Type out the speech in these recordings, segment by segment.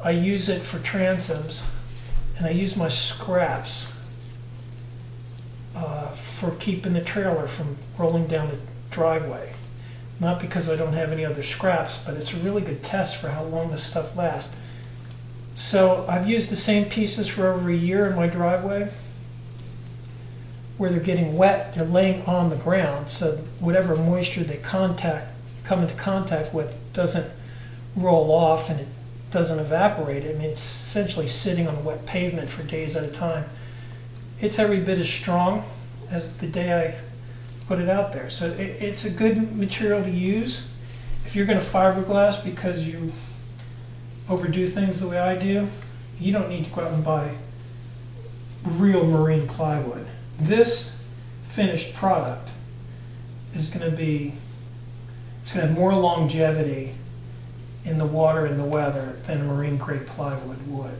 I use it for transoms, and I use my scraps for keeping the trailer from rolling down the driveway. Not because I don't have any other scraps, but it's a really good test for how long this stuff lasts. So I've used the same pieces for over a year in my driveway. Where they're getting wet, they're laying on the ground, so whatever moisture they come into contact with doesn't roll off and it doesn't evaporate. I mean, it's essentially sitting on wet pavement for days at a time. It's every bit as strong as the day I put it out there. So it's a good material to use. If you're going to fiberglass because you overdo things the way I do, you don't need to go out and buy real marine plywood. This finished product is going to have more longevity in the water and the weather than a marine grade plywood would.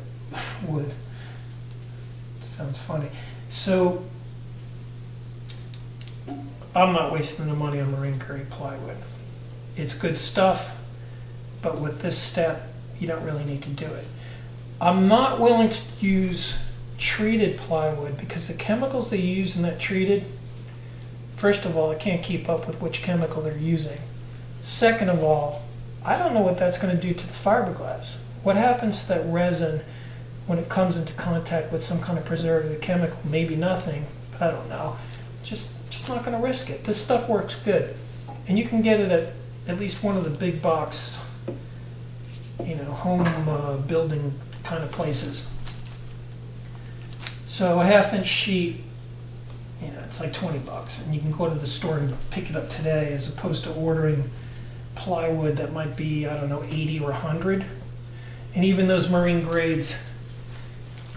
Sounds funny. So I'm not wasting the money on marine grade plywood. It's good stuff, but with this step, you don't really need to do it. I'm not willing to use treated plywood because the chemicals they use in that treated, first of all, I can't keep up with which chemical they're using. Second of all, I don't know what that's going to do to the fiberglass. What happens to that resin when it comes into contact with some kind of preservative chemical? Maybe nothing, but I don't know. Just not going to risk it. This stuff works good, and you can get it at least one of the big box, home building kind of places. So a 1/2-inch sheet, it's like $20, and you can go to the store and pick it up today, as opposed to ordering plywood that might be, I don't know, 80 or 100. And even those marine grades,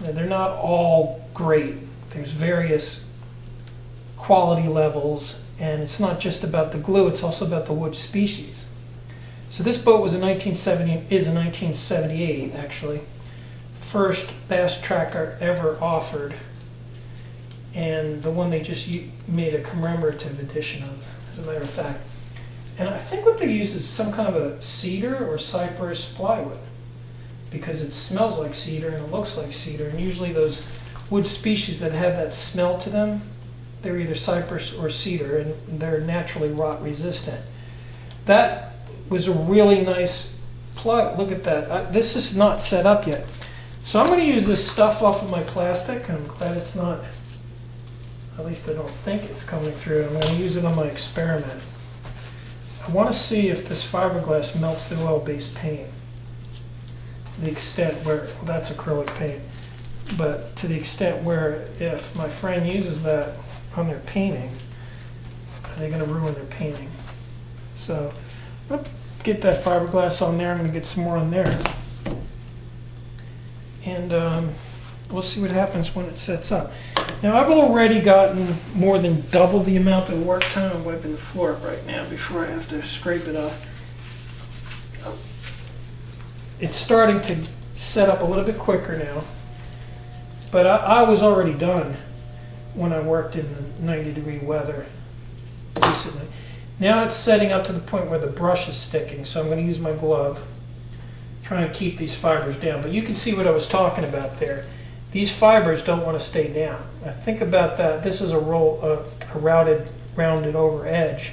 they're not all great. There's various quality levels, and it's not just about the glue, it's also about the wood species. So this boat is a 1978, actually. First bass tracker ever offered, and the one they just made a commemorative edition of, as a matter of fact. And I think what they use is some kind of a cedar or cypress plywood, because it smells like cedar and it looks like cedar, and usually those wood species that have that smell to them, they're either cypress or cedar, and they're naturally rot resistant. That was a really nice plywood. Look at that. This is not set up yet. So I'm going to use this stuff off of my plastic, and I'm glad it's not, at least I don't think it's coming through. I'm going to use it on my experiment. I want to see if this fiberglass melts the oil-based paint to the extent where, well, that's acrylic paint, but to the extent where if my friend uses that on their painting, are they going to ruin their painting? So I'm going to get that fiberglass on there. I'm going to get some more on there. And we'll see what happens when it sets up. Now I've already gotten more than double the amount of work time. I'm wiping the floor up right now before I have to scrape it off. It's starting to set up a little bit quicker now, but I was already done when I worked in the 90-degree weather recently. Now it's setting up to the point where the brush is sticking, so I'm going to use my glove, trying to keep these fibers down. But you can see what I was talking about there. These fibers don't want to stay down. Now think about that. This is a rounded over edge.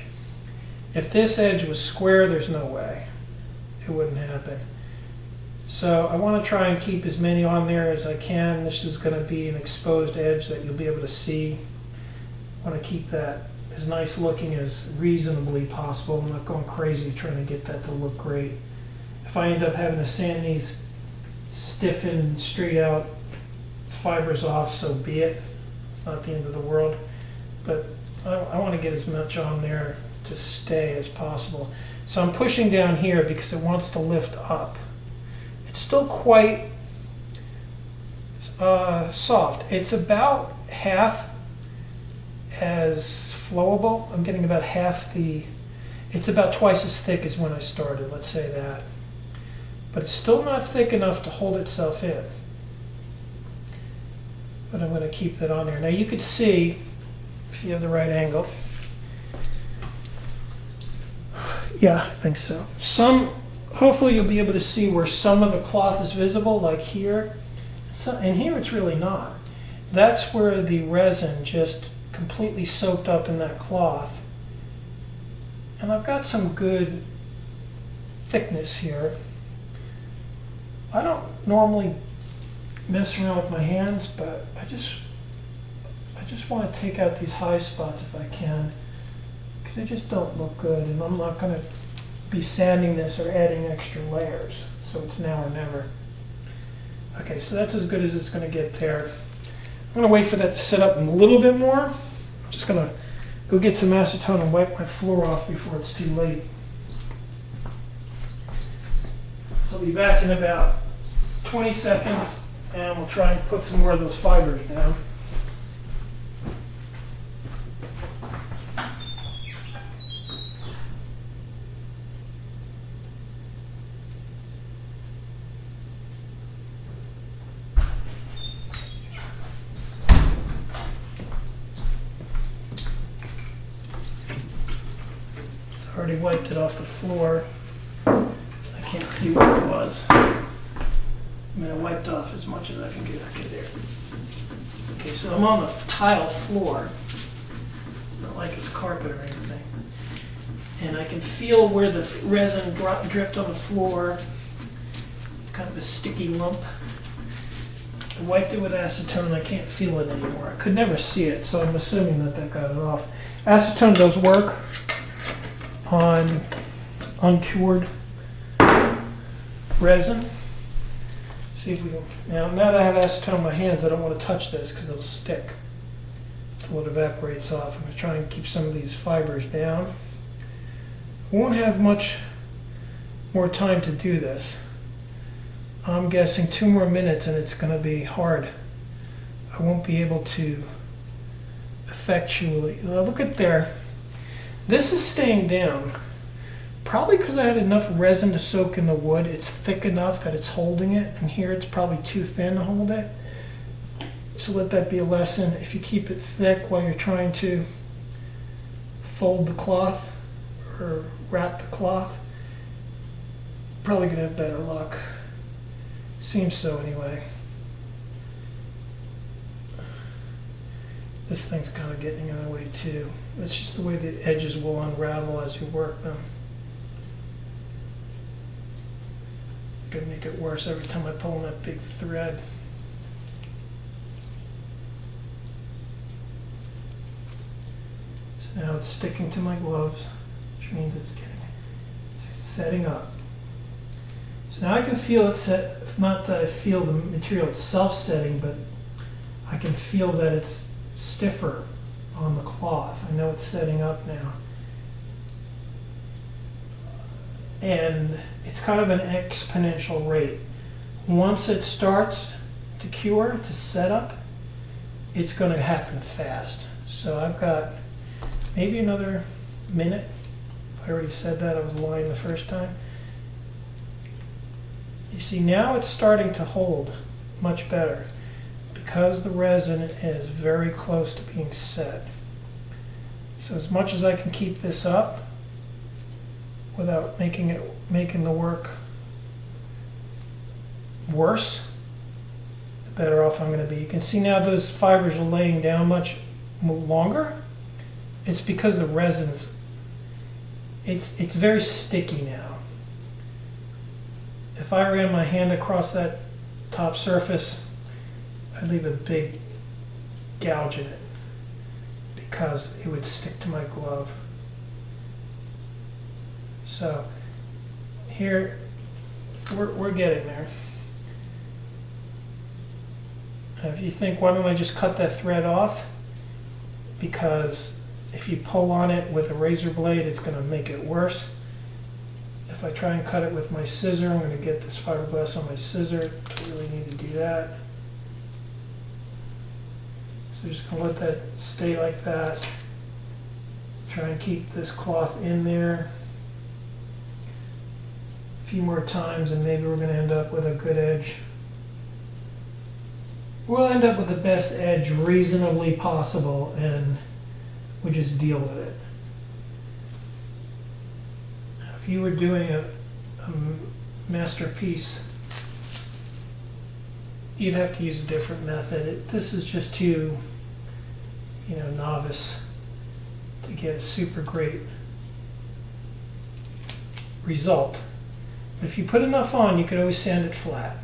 If this edge was square, there's no way it wouldn't happen. So I want to try and keep as many on there as I can. This is going to be an exposed edge that you'll be able to see. I want to keep that as nice looking as reasonably possible. I'm not going crazy trying to get that to look great. If I end up having to sand these stiffened, straight out fibers off, so be it. It's not the end of the world. But I want to get as much on there to stay as possible. So I'm pushing down here because it wants to lift up. It's still quite soft. It's about half as flowable. I'm getting about half the, it's about twice as thick as when I started, let's say that. But it's still not thick enough to hold itself in. But I'm going to keep that on there. Now you could see, if you have the right angle, yeah, I think so. Some hopefully you'll be able to see where some of the cloth is visible, like here. And here it's really not. That's where the resin just completely soaked up in that cloth. And I've got some good thickness here. I don't normally mess around with my hands, but I just want to take out these high spots if I can, because they just don't look good, and I'm not going to be sanding this or adding extra layers, so it's now or never. Okay, so that's as good as it's going to get there. I'm going to wait for that to set up a little bit more. I'm just going to go get some acetone and wipe my floor off before it's too late. So I'll be back in about 20 seconds, and we'll try and put some more of those fibers down. I already wiped it off the floor. I can't see what it was. I mean, I wiped off as much as I can get. Okay, there. Okay, so I'm on the tile floor. Not like it's carpet or anything. And I can feel where the resin dripped on the floor. It's kind of a sticky lump. I wiped it with acetone. I can't feel it anymore. I could never see it, so I'm assuming that that got it off. Acetone does work on uncured resin. See if we can. Now that I have acetone on my hands, I don't want to touch this because it'll stick until it evaporates off. I'm going to try and keep some of these fibers down. Won't have much more time to do this. I'm guessing 2 more minutes and it's going to be hard. I won't be able to effectually. Look at there. This is staying down, probably because I had enough resin to soak in the wood. It's thick enough that it's holding it, and here it's probably too thin to hold it. So let that be a lesson. If you keep it thick while you're trying to fold the cloth or wrap the cloth, probably going to have better luck. Seems so anyway. This thing's kind of getting in the way too. It's just the way the edges will unravel as you work them. I'm gonna make it worse every time I pull on that big thread. So now it's sticking to my gloves, which means it's setting up. So now I can feel it set, not that I feel the material itself setting, but I can feel that it's stiffer on the cloth. I know it's setting up now. And it's kind of an exponential rate. Once it starts to cure, to set up, it's going to happen fast. So I've got maybe another minute. I already said that, I was lying the first time. You see, now it's starting to hold much better, because the resin is very close to being set. So as much as I can keep this up without making the work worse, the better off I'm going to be. You can see now those fibers are laying down much longer. It's because the resin's it's very sticky now. If I ran my hand across that top surface, I'd leave a big gouge in it because it would stick to my glove. So here we're getting there. Now if you think, why don't I just cut that thread off? Because if you pull on it with a razor blade, it's going to make it worse. If I try and cut it with my scissor, I'm going to get this fiberglass on my scissor. Don't really need to do that. So just going to let that stay like that. Try and keep this cloth in there. A few more times and maybe we're going to end up with a good edge. We'll end up with the best edge reasonably possible, and we just deal with it. If you were doing masterpiece, you'd have to use a different method. This is just too, novice to get a super great result. But if you put enough on, you could always sand it flat.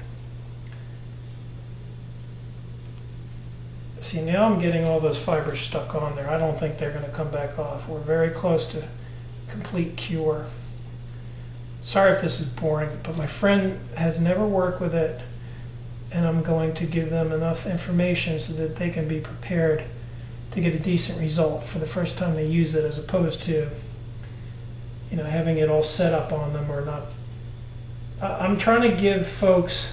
See, now I'm getting all those fibers stuck on there. I don't think they're going to come back off. We're very close to complete cure. Sorry if this is boring, but my friend has never worked with it, and I'm going to give them enough information so that they can be prepared to get a decent result for the first time they use it, as opposed to, having it all set up on them or not. I'm trying to give folks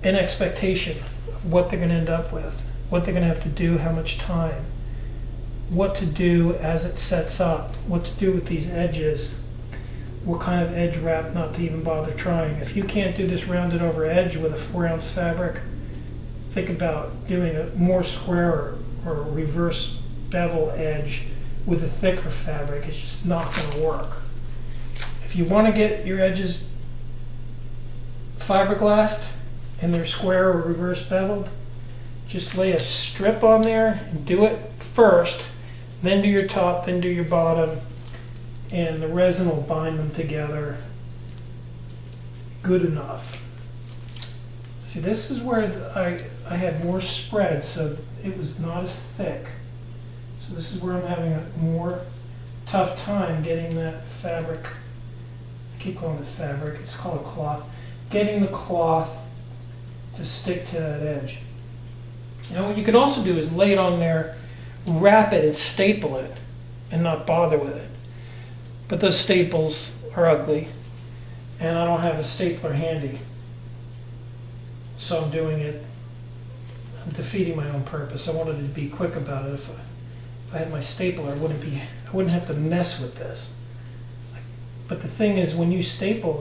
an expectation of what they're going to end up with, what they're going to have to do, how much time, what to do as it sets up, what to do with these edges, what kind of edge wrap not to even bother trying. If you can't do this rounded over edge with a 4-ounce fabric, think about doing a more square or reverse bevel edge with a thicker fabric. It's just not going to work. If you want to get your edges fiberglassed and they're square or reverse beveled, just lay a strip on there and do it first, then do your top, then do your bottom, and the resin will bind them together good enough. See, this is where I had more spread, so it was not as thick. So this is where I'm having a more tough time getting that fabric. I keep calling it fabric, it's called a cloth. Getting the cloth to stick to that edge. What you can also do is lay it on there, wrap it and staple it, and not bother with it. But those staples are ugly, and I don't have a stapler handy. So I'm doing it, I'm defeating my own purpose. I wanted to be quick about it. If I had my stapler, I wouldn't have to mess with this. But the thing is, when you staple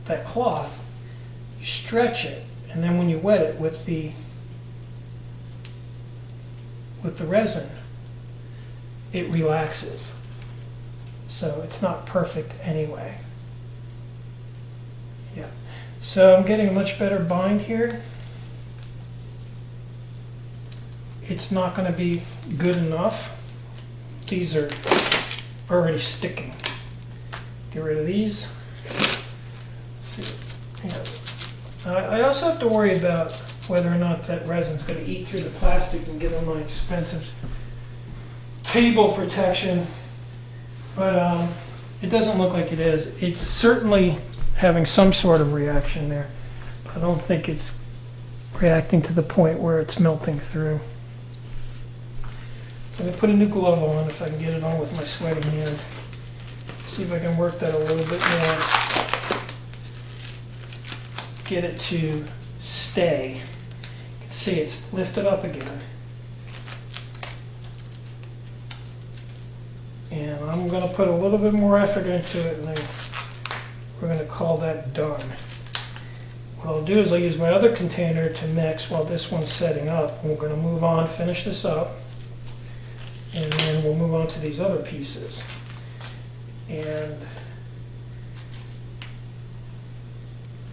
that cloth, you stretch it, and then when you wet it with the resin, it relaxes. So it's not perfect anyway. Yeah. So I'm getting a much better bind here. It's not going to be good enough. These are already sticking. Get rid of these. Let's see. I also have to worry about whether or not that resin's going to eat through the plastic and get on my expensive table protection. But it doesn't look like it is. It's certainly having some sort of reaction there. I don't think it's reacting to the point where it's melting through. I'm going to put a new glove on if I can get it on with my sweaty hand. See if I can work that a little bit more. Get it to stay. You can see it's lifted up again. And I'm going to put a little bit more effort into it, and then we're going to call that done. What I'll do is I'll use my other container to mix while this one's setting up. We're going to move on, finish this up, and then we'll move on to these other pieces. And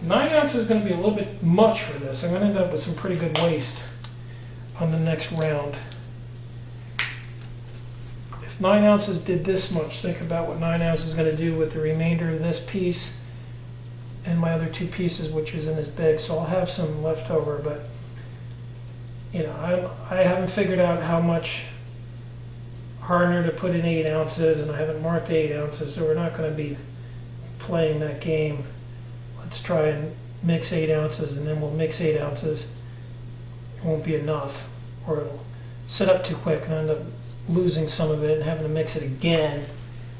9 ounces is going to be a little bit much for this. I'm going to end up with some pretty good waste on the next round. If 9 ounces did this much, think about what 9 ounces is going to do with the remainder of this piece and my other two pieces, which isn't as big. So I'll have some left over, but I haven't figured out how much hardener to put in 8 ounces, and I haven't marked 8 ounces, so we're not going to be playing that game. Let's try and mix 8 ounces, and then we'll mix 8 ounces. It won't be enough, or it'll set up too quick and end up losing some of it and having to mix it again.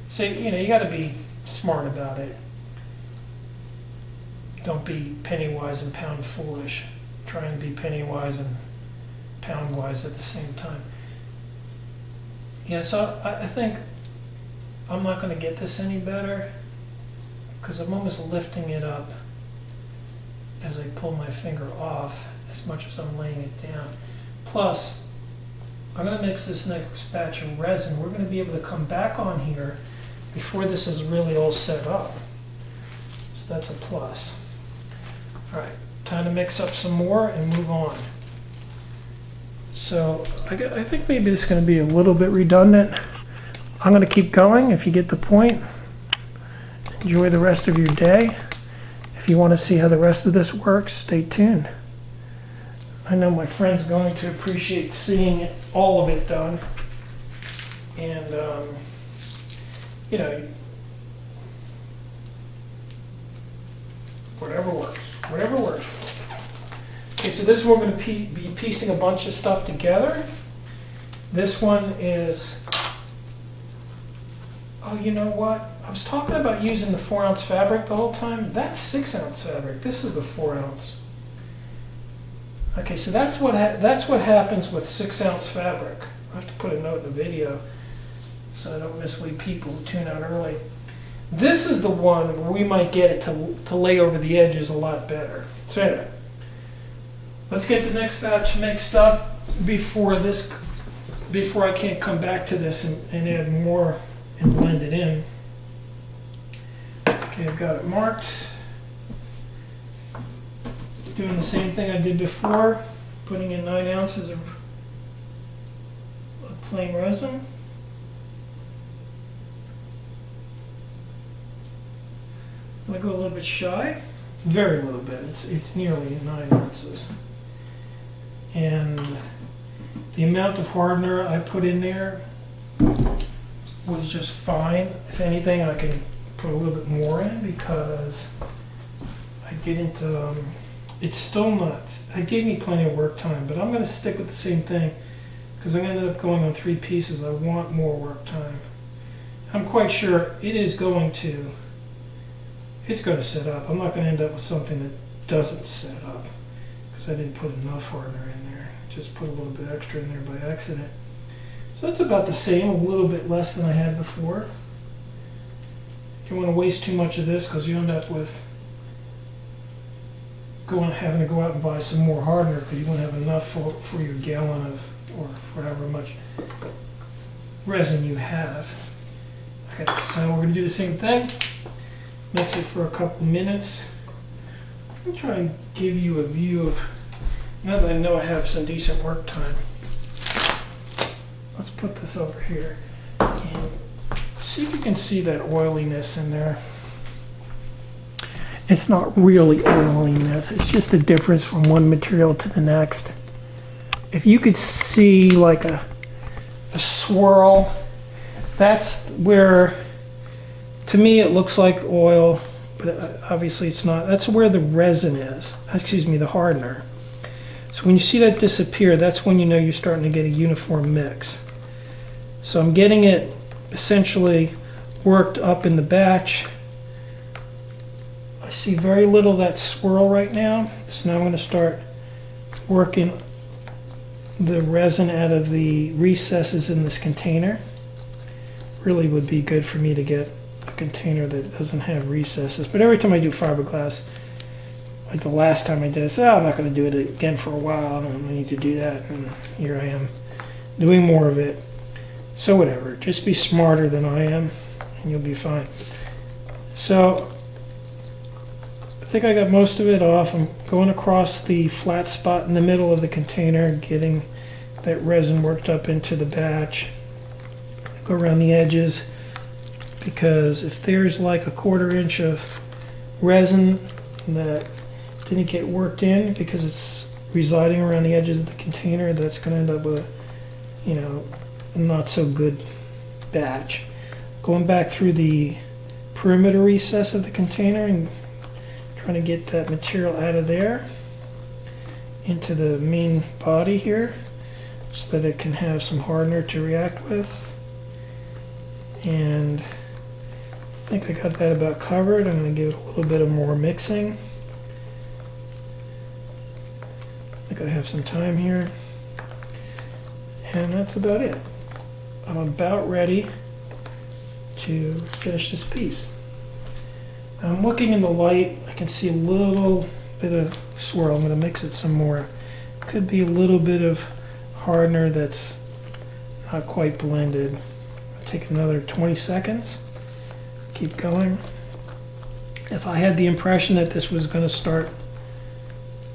So, you got to be smart about it. Don't be penny wise and pound foolish. Try and be penny wise and pound wise at the same time. Yeah, so I think I'm not going to get this any better because I'm almost lifting it up as I pull my finger off as much as I'm laying it down. Plus, I'm going to mix this next batch of resin. We're going to be able to come back on here before this is really all set up. So that's a plus. All right, time to mix up some more and move on. So I think maybe this is going to be a little bit redundant. I'm going to keep going if you get the point. Enjoy the rest of your day. If you want to see how the rest of this works, stay tuned. I know my friend's going to appreciate seeing all of it done. And, you know, whatever works. Whatever works. Okay, so this one we're going to be piecing a bunch of stuff together. This one is, oh, you know what? I was talking about using the 4-ounce fabric the whole time. That's 6-ounce fabric. This is the 4-ounce. Okay, so that's what happens with 6-ounce fabric. I have to put a note in the video so I don't mislead people who tune out early. This is the one where we might get it to lay over the edges a lot better. So anyway, let's get the next batch mixed up before I can't come back to this and add more and blend it in. Okay, I've got it marked. Doing the same thing I did before, putting in 9 ounces of plain resin. I'm going to go a little bit shy, very little bit. It's nearly 9 ounces. And the amount of hardener I put in there was just fine. If anything, I can put a little bit more in because I didn't, it's still not, it gave me plenty of work time, but I'm going to stick with the same thing because I ended up going on 3 pieces. I want more work time. I'm quite sure it's going to set up. I'm not going to end up with something that doesn't set up because I didn't put enough hardener in there. I just put a little bit extra in there by accident. So that's about the same, a little bit less than I had before. You don't want to waste too much of this because you end up with having to go out and buy some more hardener because you won't have enough for your gallon of, or for however much resin you have. Okay, so we're going to do the same thing. Mix it for a couple minutes. I'm going to try and give you a view of, now that I know I have some decent work time. Let's put this over here and see if you can see that oiliness in there. It's not really oiliness, it's just a difference from one material to the next. If you could see like a swirl, that's where, to me it looks like oil, but obviously it's not. That's where the resin is, excuse me, the hardener. So when you see that disappear, that's when you know you're starting to get a uniform mix. So I'm getting it essentially worked up in the batch. I see very little of that swirl right now, so now I'm going to start working the resin out of the recesses in this container. Really would be good for me to get a container that doesn't have recesses, but every time I do fiberglass, like the last time I did this, I'm not going to do it again for a while, I don't need to do that, and here I am doing more of it. So whatever, just be smarter than I am and you'll be fine. So I think I got most of it off. I'm going across the flat spot in the middle of the container, getting that resin worked up into the batch. Go around the edges, because if there's like a 1/4 inch of resin that didn't get worked in because it's residing around the edges of the container, that's going to end up with a, you know, not so good batch. Going back through the perimeter recess of the container and trying to get that material out of there into the main body here so that it can have some hardener to react with. And I think I got that about covered. I'm going to give it a little bit of more mixing. I think I have some time here. And that's about it. I'm about ready to finish this piece. I'm looking in the light. I can see a little bit of swirl. I'm going to mix it some more. Could be a little bit of hardener that's not quite blended. I'll take another 20 seconds Keep going. If I had the impression that this was going to start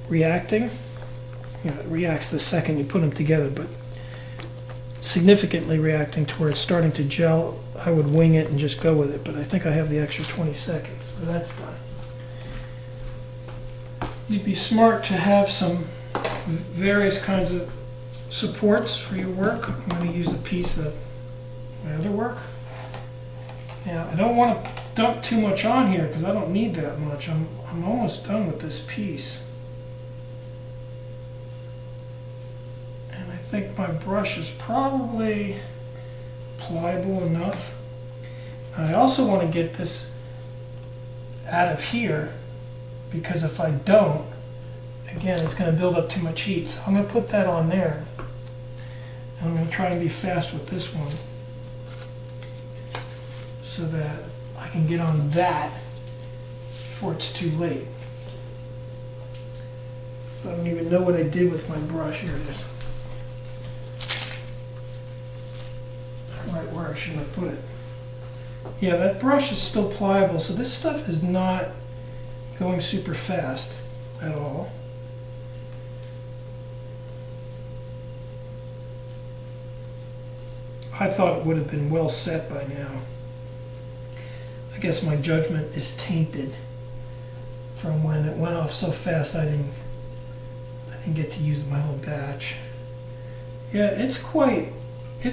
reacting, it reacts the second you put them together, but significantly reacting to where it's starting to gel, I would wing it and just go with it, but I think I have the extra 20 seconds, so that's done. You'd be smart to have some various kinds of supports for your work. I'm going to use a piece of my other work. Now, I don't want to dump too much on here because I don't need that much. I'm almost done with this piece. And I think my brush is probably pliable enough. I also want to get this out of here because if I don't, again, it's going to build up too much heat. So I'm going to put that on there. And I'm going to try and be fast with this one so that I can get on that before it's too late. So I don't even know what I did with my brush. Here it is. Right where I should have put it. Yeah, that brush is still pliable, so this stuff is not going super fast at all. I thought it would have been well set by now. I guess my judgment is tainted from when it went off so fast I didn't get to use my whole batch. Yeah, it's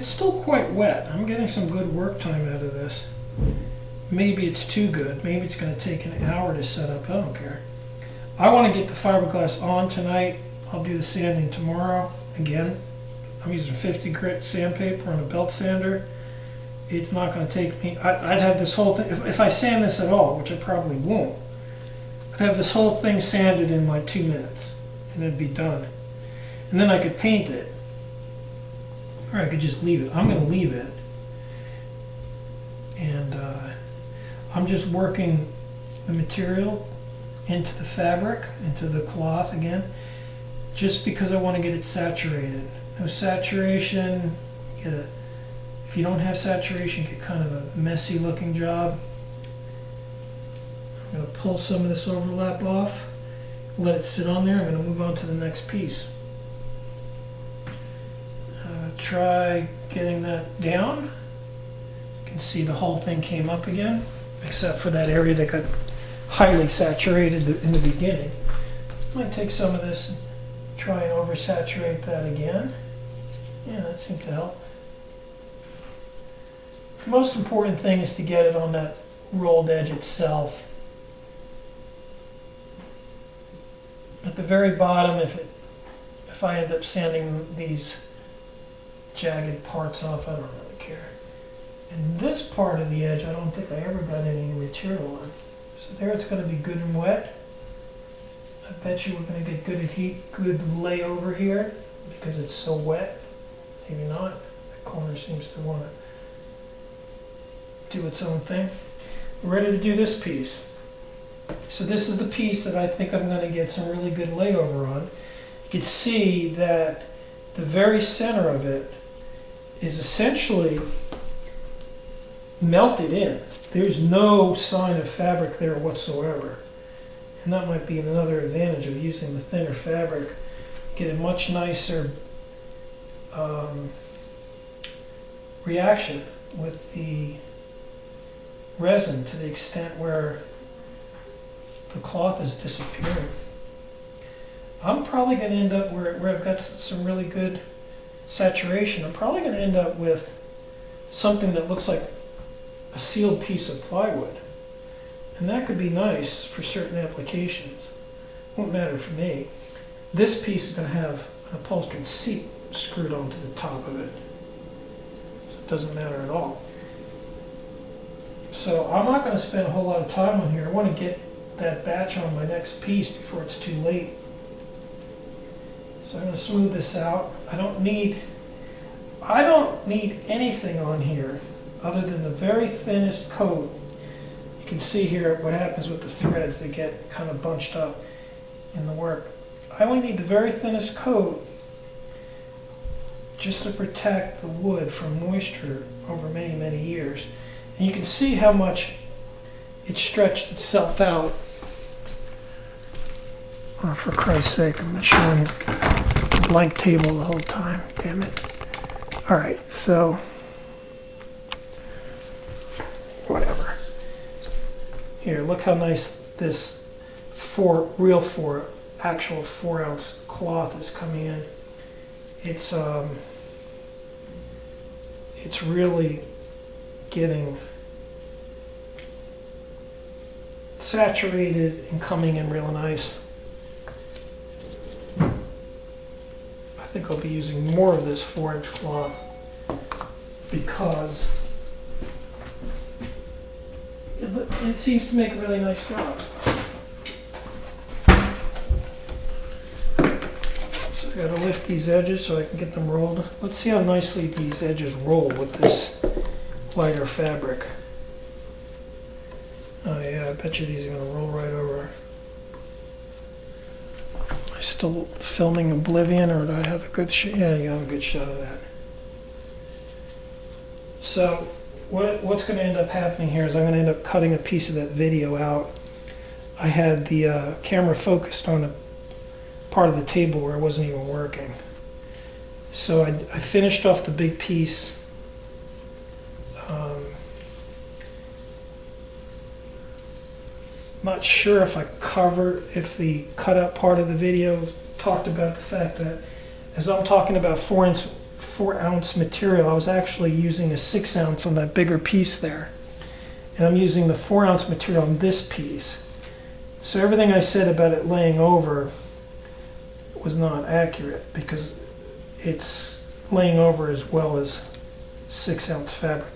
still quite wet. I'm getting some good work time out of this. Maybe it's too good. Maybe it's going to take an hour to set up. I don't care. I want to get the fiberglass on tonight. I'll do the sanding tomorrow. Again, I'm using 50 grit sandpaper on a belt sander. It's not going to take me, I'd have this whole thing, if I sand this at all, which I probably won't, I'd have this whole thing sanded in like 2 minutes and it'd be done. And then I could paint it. Or I could just leave it. I'm going to leave it. And I'm just working the material into the fabric, into the cloth again, just because I want to get it saturated. No saturation, if you don't have saturation, get kind of a messy looking job. I'm going to pull some of this overlap off, let it sit on there. I'm going to move on to the next piece. Try getting that down. You can see the whole thing came up again, except for that area that got highly saturated in the beginning. Might take some of this and try and oversaturate that again. Yeah, that seemed to help. The most important thing is to get it on that rolled edge itself. At the very bottom, if I end up sanding these jagged parts off, I don't really care. And this part of the edge, I don't think I ever got any material on. So there it's going to be good and wet. I bet you we're going to get good heat, good layover here because it's so wet. Maybe not. That corner seems to want to do its own thing. We're ready to do this piece. So this is the piece that I think I'm going to get some really good layover on. You can see that the very center of it is essentially melted in. There's no sign of fabric there whatsoever. And that might be another advantage of using the thinner fabric. Get a much nicer reaction with the resin to the extent where the cloth is disappearing. I'm probably going to end up where I've got some really good saturation. I'm probably going to end up with something that looks like a sealed piece of plywood. And that could be nice for certain applications. Won't matter for me. This piece is going to have an upholstered seat screwed onto the top of it. So it doesn't matter at all. So I'm not going to spend a whole lot of time on here. I want to get that batch on my next piece before it's too late. So I'm going to smooth this out. I don't need anything on here other than the very thinnest coat. You can see here what happens with the threads. They get kind of bunched up in the work. I only need the very thinnest coat just to protect the wood from moisture over many, many years. And you can see how much it stretched itself out. Oh, for Christ's sake, I'm not showing a blank table the whole time. Damn it. All right, so whatever. Here, look how nice this actual 4 ounce cloth is coming in. It's really getting saturated and coming in real nice. I think I'll be using more of this 4-inch cloth because it seems to make a really nice job. So I gotta lift these edges so I can get them rolled. Let's see how nicely these edges roll with this lighter fabric. Oh yeah, I bet you these are gonna roll right over. Am I still filming Oblivion, or do I have a good shot? Yeah, you have a good shot of that. So what's going to end up happening here is I'm going to end up cutting a piece of that video out. I had the camera focused on a part of the table where it wasn't even working. So I finished off the big piece. Not sure if if the cutout part of the video talked about the fact that as I'm talking about 4 ounce material, I was actually using a 6 ounce on that bigger piece there. And I'm using the 4 ounce material on this piece. So everything I said about it laying over was not accurate because it's laying over as well as 6 ounce fabric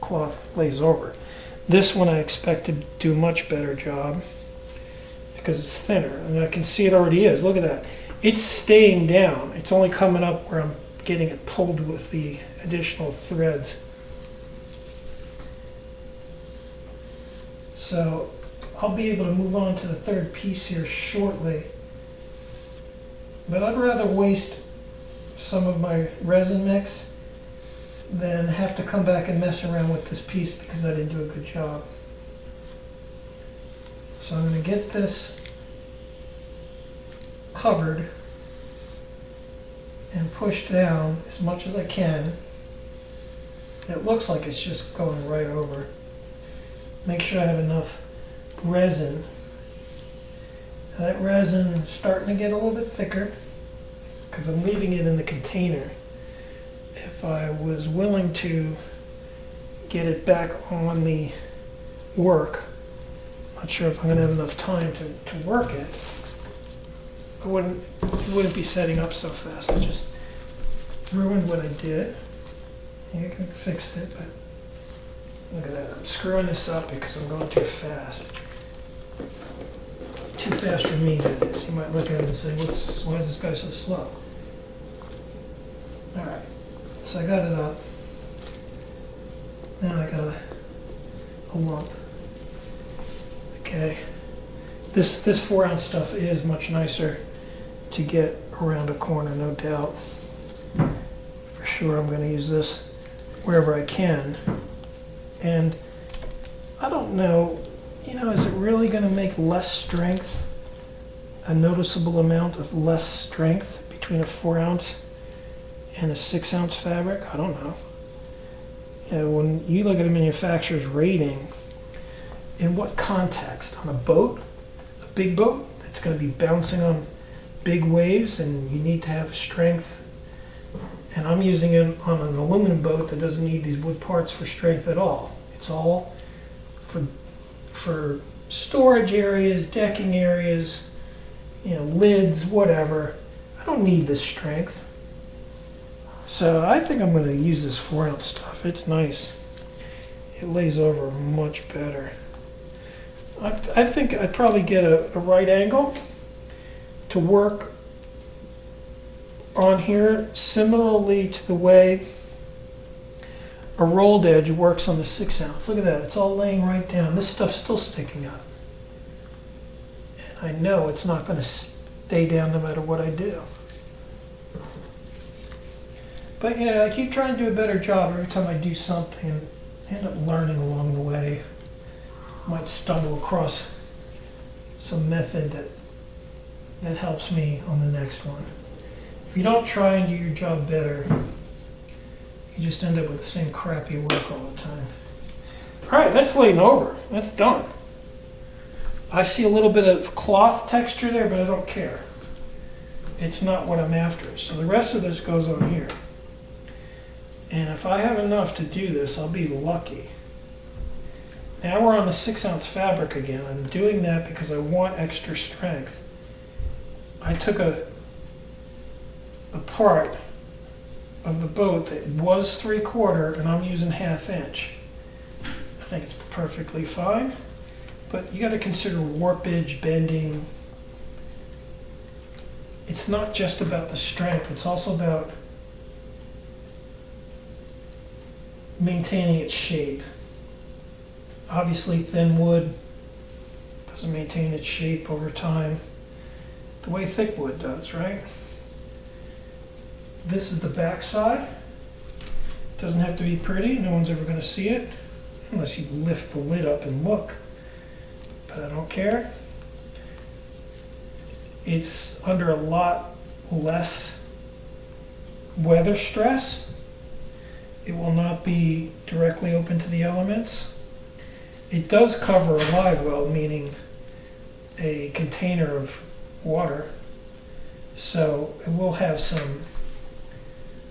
cloth lays over. This one I expect to do a much better job because it's thinner, and I can see it already is. Look at that. It's staying down. It's only coming up where I'm getting it pulled with the additional threads. So I'll be able to move on to the third piece here shortly, but I'd rather waste some of my resin mix than have to come back and mess around with this piece because I didn't do a good job. So I'm going to get this covered and push down as much as I can. It looks like it's just going right over. Make sure I have enough resin. Now that resin is starting to get a little bit thicker because I'm leaving it in the container. If I was willing to get it back on the work, not sure if I'm going to have enough time to work it. It wouldn't be setting up so fast. I just ruined what I did. You can fix it, but look at that. I'm screwing this up because I'm going too fast. Too fast for me, that is. You might look at it and say, why is this guy so slow? All right. So I got it up. Now I got a lump. Okay. This 4 ounce stuff is much nicer to get around a corner, no doubt. For sure I'm going to use this wherever I can. And I don't know, is it really going to make less strength, a noticeable amount of less strength between a 4 ounce and a 6 ounce fabric? I don't know. When you look at a manufacturer's rating, in what context? On a boat? A big boat that's going to be bouncing on big waves and you need to have strength. And I'm using it on an aluminum boat that doesn't need these wood parts for strength at all. It's all for storage areas, decking areas, lids, whatever. I don't need this strength. So I think I'm going to use this 4 ounce stuff. It's nice. It lays over much better. I think I'd probably get a right angle to work on here similarly to the way a rolled edge works on the 6 ounce. Look at that. It's all laying right down. This stuff's still sticking up. And I know it's not going to stay down no matter what I do. But I keep trying to do a better job every time I do something and end up learning along the way. Might stumble across some method that helps me on the next one. If you don't try and do your job better, you just end up with the same crappy work all the time. All right, that's laid over. That's done. I see a little bit of cloth texture there, but I don't care. It's not what I'm after. So the rest of this goes on here. And if I have enough to do this, I'll be lucky. Now we're on the 6-ounce fabric again. I'm doing that because I want extra strength. I took a part of the boat that was 3/4 and I'm using 1/2 inch. I think it's perfectly fine, but you got to consider warpage, bending. It's not just about the strength, it's also about maintaining its shape. Obviously thin wood doesn't maintain its shape over time the way thick wood does, right? This is the back side. Doesn't have to be pretty, no one's ever going to see it unless you lift the lid up and look, but I don't care. It's under a lot less weather stress. It will not be directly open to the elements. It does cover a live well, meaning a container of water, so it will have some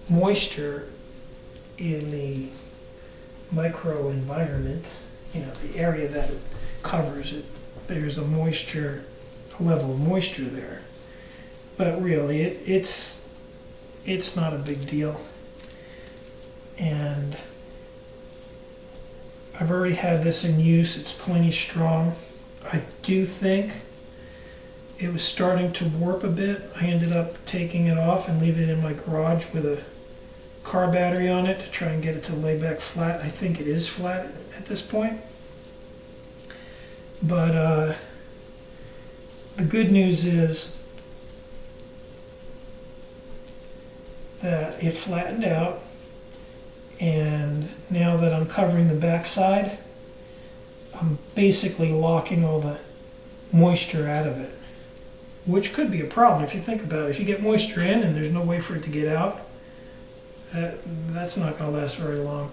moisture in the microenvironment, you know, the area that it covers it. There's a level of moisture there, but really it's not a big deal. And I've already had this in use. It's plenty strong. I do think it was starting to warp a bit. I ended up taking it off and leaving it in my garage with a car battery on it to try and get it to lay back flat. I think it is flat at this point. But the good news is that it flattened out, and now that I'm covering the backside, I'm basically locking all the moisture out of it, which could be a problem if you think about it. If you get moisture in and there's no way for it to get out, that's not going to last very long.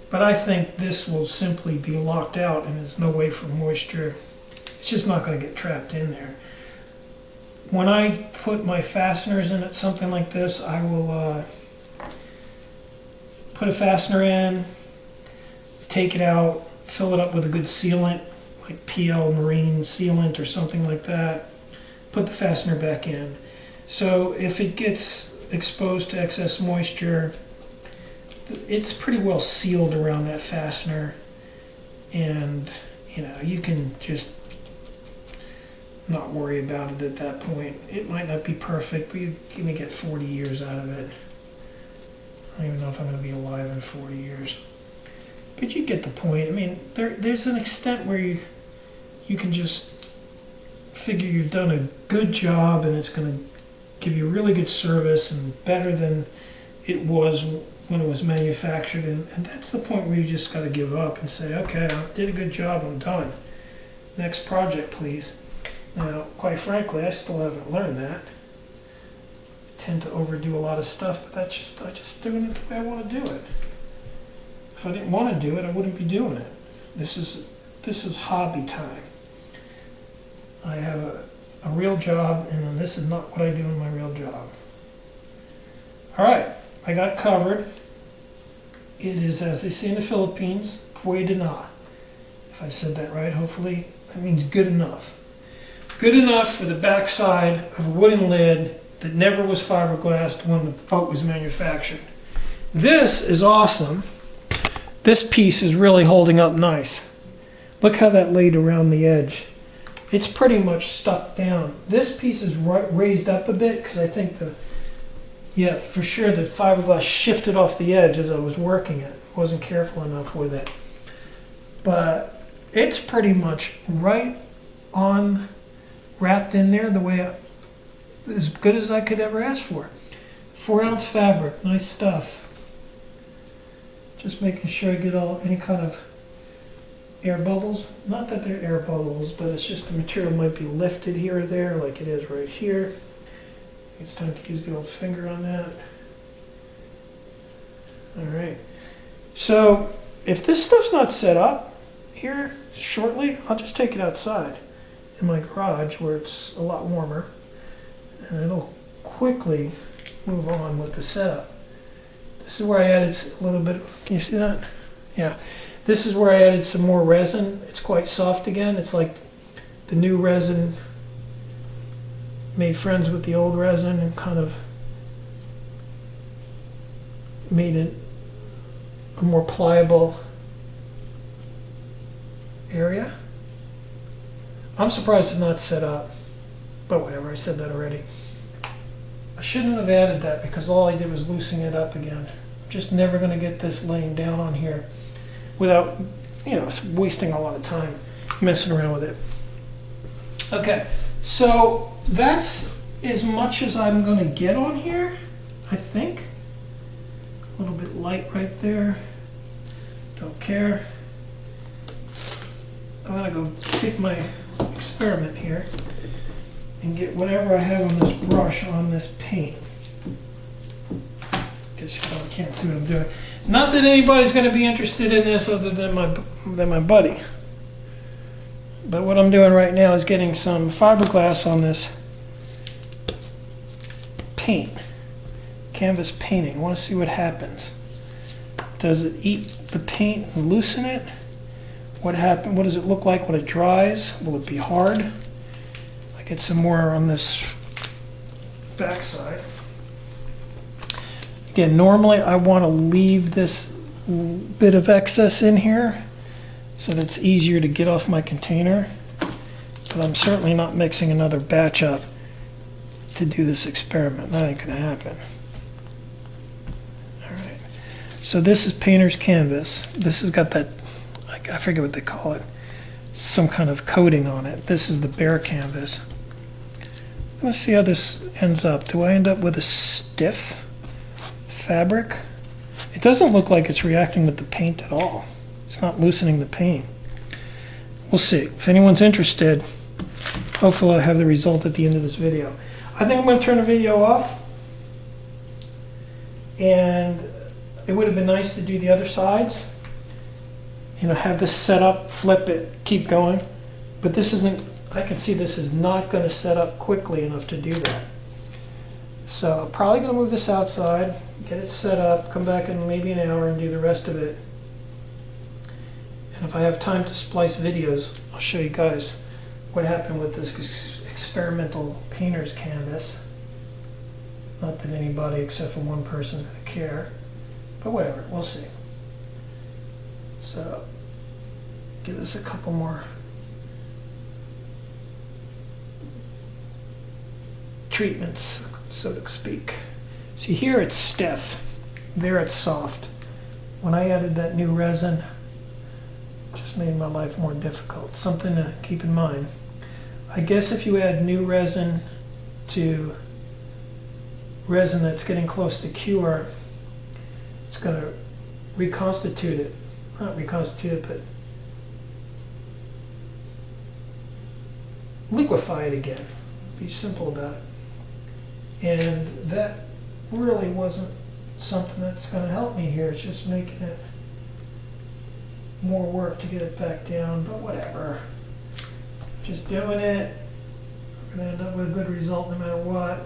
But I think this will simply be locked out and there's no way for moisture. It's just not going to get trapped in there. When I put my fasteners in it, something like this, I will put a fastener in, take it out, fill it up with a good sealant, like PL Marine sealant or something like that, put the fastener back in. So if it gets exposed to excess moisture, it's pretty well sealed around that fastener, and you know, you can just not worry about it at that point. It might not be perfect, but you're going to get 40 years out of it. I don't even know if I'm going to be alive in 40 years. But you get the point. I mean, there's an extent where you can just figure you've done a good job and it's going to give you really good service and better than it was when it was manufactured. And that's the point where you just got to give up and say, okay, I did a good job, I'm done. Next project, please. Now, quite frankly, I still haven't learned that. Tend to overdo a lot of stuff, but I just doing it the way I want to do it. If I didn't want to do it, I wouldn't be doing it. This is hobby time. I have a real job, and then this is not what I do in my real job. All right, I got covered. It is, as they say in the Philippines, pwede na. If I said that right, hopefully that means good enough. Good enough for the backside of a wooden lid that never was fiberglassed when the boat was manufactured. This is awesome. This piece is really holding up nice. Look how that laid around the edge. It's pretty much stuck down. This piece is raised up a bit because I think for sure the fiberglass shifted off the edge as I was working it. Wasn't careful enough with it. But it's pretty much right on, wrapped in there the way as good as I could ever ask for. 4-ounce fabric, nice stuff. Just making sure I get any kind of air bubbles. Not that they're air bubbles, but it's just the material might be lifted here or there like it is right here. It's time to use the old finger on that. All right. So if this stuff's not set up here shortly, I'll just take it outside in my garage where it's a lot warmer, and it'll quickly move on with the setup. This is where I added a little bit, can you see that? Yeah. This is where I added some more resin. It's quite soft again. It's like the new resin made friends with the old resin and kind of made it a more pliable area. I'm surprised it's not set up, but whatever, I said that already. I shouldn't have added that because all I did was loosen it up again. I'm just never going to get this laying down on here without, wasting a lot of time messing around with it. Okay, so that's as much as I'm going to get on here, I think. A little bit light right there. Don't care. I'm going to go take my experiment here and get whatever I have on this brush on this paint. Because you probably can't see what I'm doing. Not that anybody's going to be interested in this other than my buddy. But what I'm doing right now is getting some fiberglass on this paint. Canvas painting. I want to see what happens. Does it eat the paint and loosen it? What happens? What does it look like when it dries? Will it be hard? I get some more on this backside. Again, normally I want to leave this bit of excess in here so that it's easier to get off my container. But I'm certainly not mixing another batch up to do this experiment. That ain't going to happen. All right. So this is painter's canvas. This has got that, I forget what they call it, some kind of coating on it. This is the bare canvas. Let's see how this ends up. Do I end up with a stiff fabric? It doesn't look like it's reacting with the paint at all. It's not loosening the paint. We'll see. If anyone's interested, hopefully I'll have the result at the end of this video. I think I'm going to turn the video off. And it would have been nice to do the other sides. Have this set up, flip it, keep going. But this isn't, I can see this is not going to set up quickly enough to do that. So I'm probably going to move this outside, get it set up, come back in maybe an hour and do the rest of it. And if I have time to splice videos, I'll show you guys what happened with this experimental painter's canvas. Not that anybody except for one person is going to care, but whatever, we'll see. So give this a couple more treatments, so to speak. See, here it's stiff, there it's soft. When I added that new resin, it just made my life more difficult. Something to keep in mind. I guess if you add new resin to resin that's getting close to cure, it's going to reconstitute it. Not reconstitute it, but liquefy it again. Be simple about it. And that really wasn't something that's going to help me here. It's just making it more work to get it back down, but whatever. Just doing it. We're going to end up with a good result no matter what.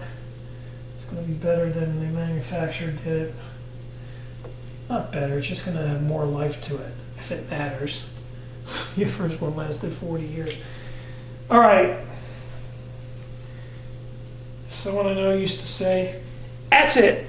It's going to be better than the manufacturer did it. Not better, it's just going to have more life to it, if it matters. Your first one lasted 40 years. All right. Someone I know used to say, "That's it."